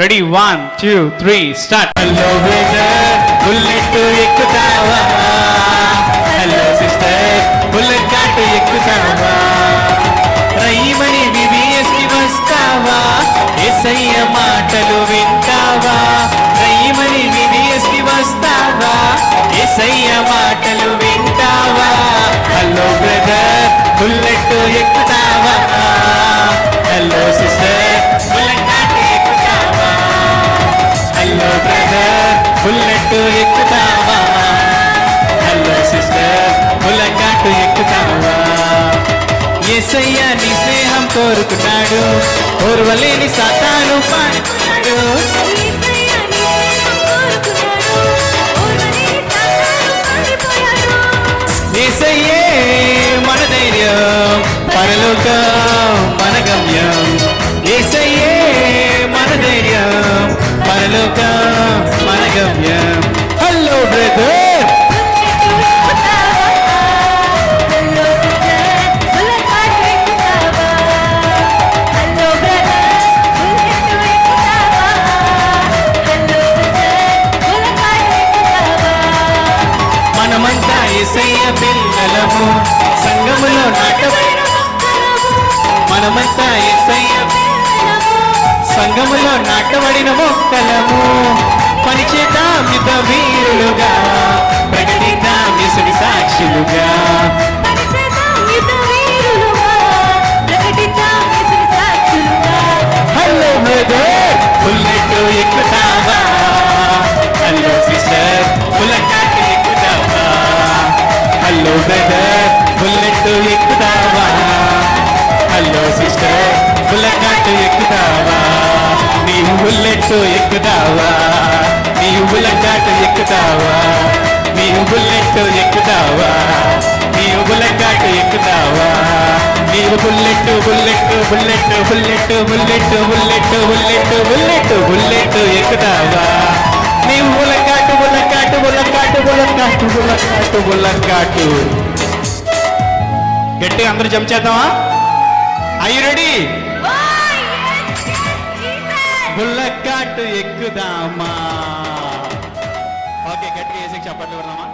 Ready 1 2 3 start. Hello brother bullet ఎక్కుతావా, hello sister bullet కాటు ఎక్కుతావా, రైమని విబిఎస్కి వస్తావా, యేసయ్య మాటలు వింటావా, రైమని విబిఎస్కి వస్తావా, యేసయ్య మాటలు వింటావా, హలో బ్రదర్ బుల్లెట్ ఎక్కుతావా, హలో సిస్టర్ బుల్లెట్ కాటు ఎక్కుతావా, హలో బ్రదర్ బుల్లెట్ ఎక్కుతావా, హలో సిస్టర్ బుల్లెట్ కాటు ఎక్కుతావా. యేసయ్య నీ స్నేహం కోరుకున్నాడు, ఓర్వలేని సాతాను పాడుకున్నాడు, యేసయ్యే మన ధైర్యం, పరలోకం మన గమ్యం, యేసయ్యే మన ధైర్యం, పరలోకం మన గమ్యం. హలో బ్రదర్ మనమంతా యేసయ్య పిల్లలము, సంఘములో నాటబడిన మనమంతా యేసయ్య సంఘములో నాటబడిన మొక్కలము, పనిచేద్దాం యుద్ధ వీరులుగా, ప్రకటిద్దాం యేసుని సాక్షులుగా. హలో బ్రదర్ బుల్లెట్ ఎక్కుతావా, హలో సిస్టర్ బుల్లెట్ కాటు ఎక్కుతావా, హలో బ్రదర్ బుల్లెట్ ఎక్కుతావా, హలో సిస్టర్ బుల్లెట్ కాటు ఎక్కుతావా, నీవు బుల్లెట్ ఎక్కుతావా, నీవు బుల్లెట్ కాటు ఎక్కుతావా, నీవు బుల్లెట్ ఎక్కుతావా, నీవు బుల్లెట్ కాటు ఎక్కుతావా, నీవు bullet bullet bullet bullet bullet bullet bullet bullet bullet ఎక్కుతావా, నీవు బుల్లెట్ కాటు బుల్లెట్ కాటు బుల్లెట్ కాటు బుల్లెట్ కాటు బుల్లెట్ కాటు బుల్లెట్ కాటు. గట్టిగా అందరూ జంప్ చేద్దామా? I you ready? బుల్లెట్ కాటు ఎక్కుదామా? ఓకే, గట్టిగా వేసి చప్పట్లు కొడదామా?